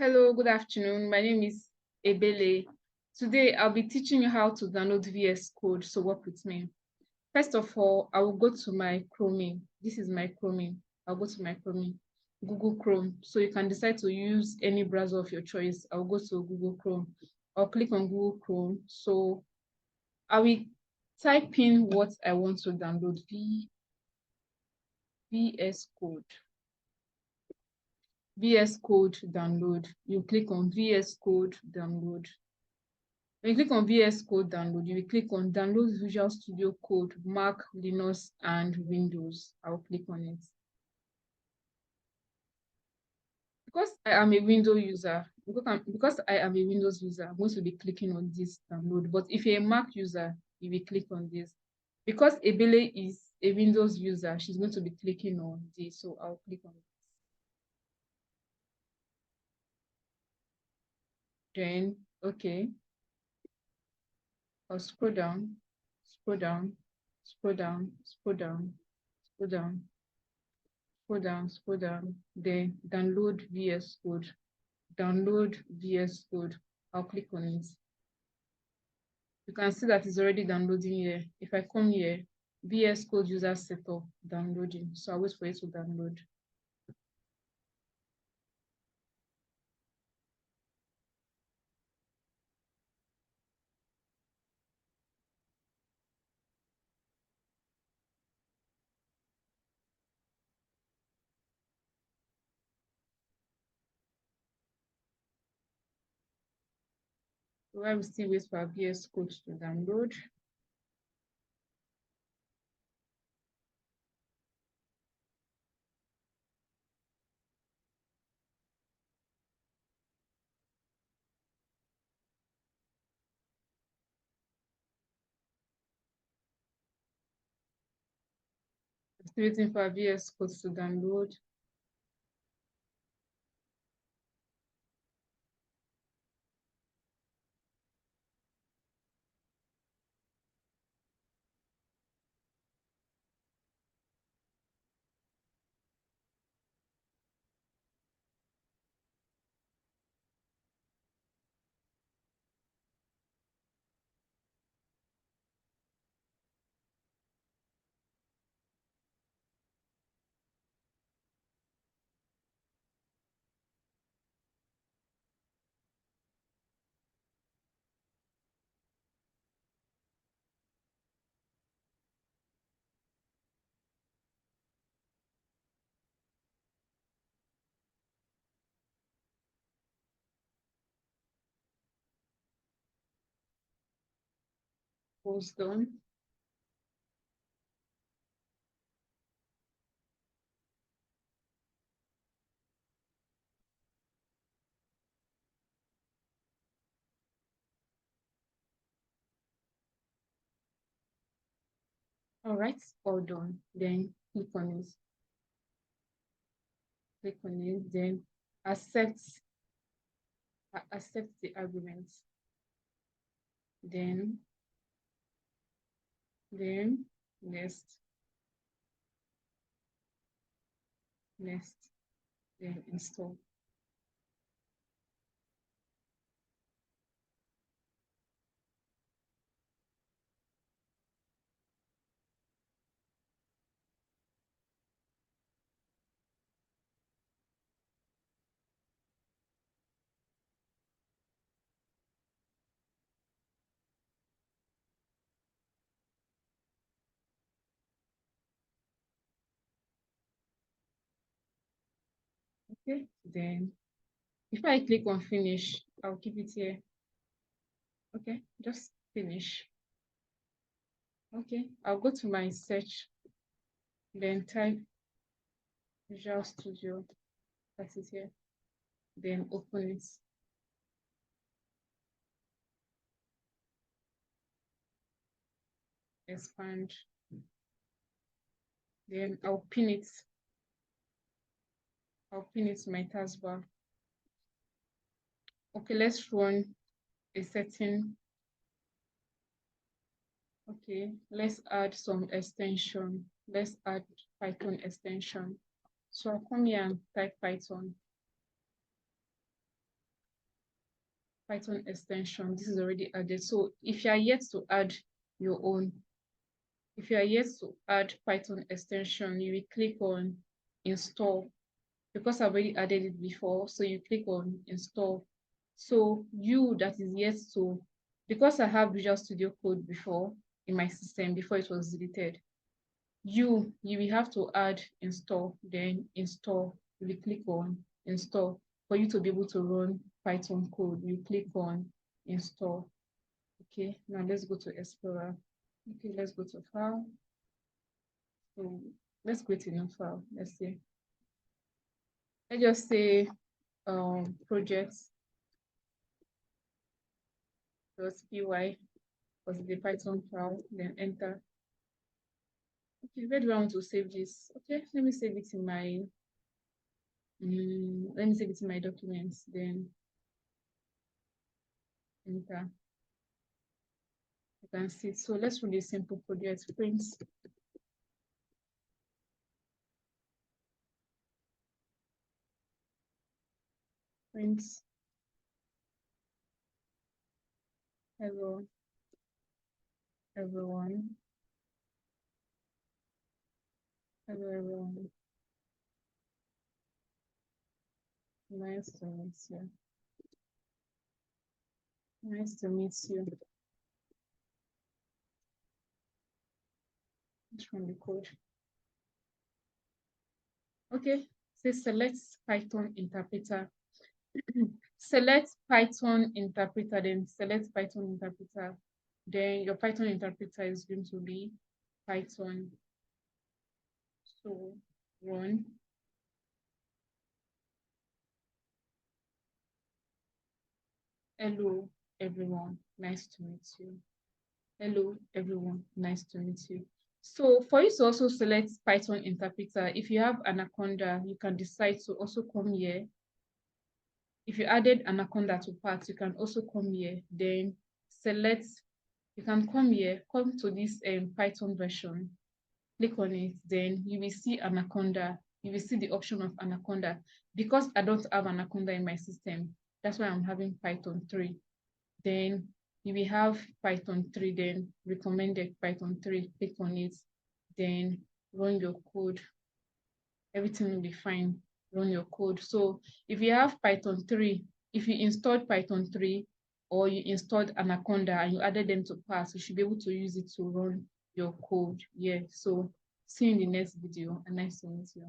Hello, good afternoon. My name is Ebele. Today, I'll be teaching you how to download VS Code, so work with me. First of all, I will go to my Chrome. This is my Chrome. I'll go to my Chrome, Google Chrome. So you can decide to use any browser of your choice. I'll go to Google Chrome. I'll click on Google Chrome. So I will type in what I want to download, VS Code. VS Code download. You click on VS Code download. When you click on VS Code download, you will click on download Visual Studio Code, Mac, Linux, and Windows. I'll click on it. Because I am a Windows user, because I am a Windows user, I'm going to be clicking on this download. But if you're a Mac user, you will click on this. Because Ebele is a Windows user, she's going to be clicking on this. So I'll click on it. Then, okay, I'll scroll down, scroll down, scroll down, scroll down, scroll down, scroll down, then download VS Code. Download VS Code. I'll click on it. You can see that it's already downloading here. If I come here, VS Code user setup downloading. So I'll wait for it to download. So while we still wait for our VS Code to download, still waiting for our VS Code to download. Pause done. All right, all done. Then click on it. Click on it. Then accept accept the arguments. Then next, then install. Okay, then if I click on finish, I'll keep it here. Okay, just finish. Okay, I'll go to my search, then type Visual Studio, that is here, then open it. Expand, then I'll pin it. I'll pin it to my taskbar. Okay, let's run a setting. Okay, let's add some extension. Let's add Python extension. So I'll come here and type Python. Python extension. This is already added. So if you are yet to add your own, if you are yet to add Python extension, you will click on install, because I've already added it before. So you click on install. So you that is yet to, because I have Visual Studio Code before in my system before it was deleted, you will have to add install, then install. You will click on install. For you to be able to run Python code, you click on install. Okay, now let's go to Explorer. Okay, let's go to file. So let's create a new file. Let's see. Let's just say projects .py was the Python file, then enter. Okay, where do I want to save this? Okay, let me save it in my documents, then enter. You can see. So let's run a simple project. Print hello everyone. Hello everyone. Nice to meet you. Nice to meet you. Let's run the code. Okay, say select Python interpreter. Select Python interpreter, then select Python interpreter. Then your Python interpreter is going to be Python. So run. Hello everyone, nice to meet you. Hello everyone, nice to meet you. So for you to also select Python interpreter, if you have Anaconda, you can decide to also come here. If you added Anaconda to path, you can also come here, then select, you can come here, come to this Python version, click on it, then you will see Anaconda. You will see the option of Anaconda. Because I don't have Anaconda in my system, that's why I'm having Python 3. Then you will have Python 3, then recommended Python 3, click on it, then run your code. Everything will be fine. Run your code. So if you have Python 3, if you installed Python 3 or you installed Anaconda and you added them to pass, you should be able to use it to run your code. Yeah. So see you in the next video, and nice to meet you.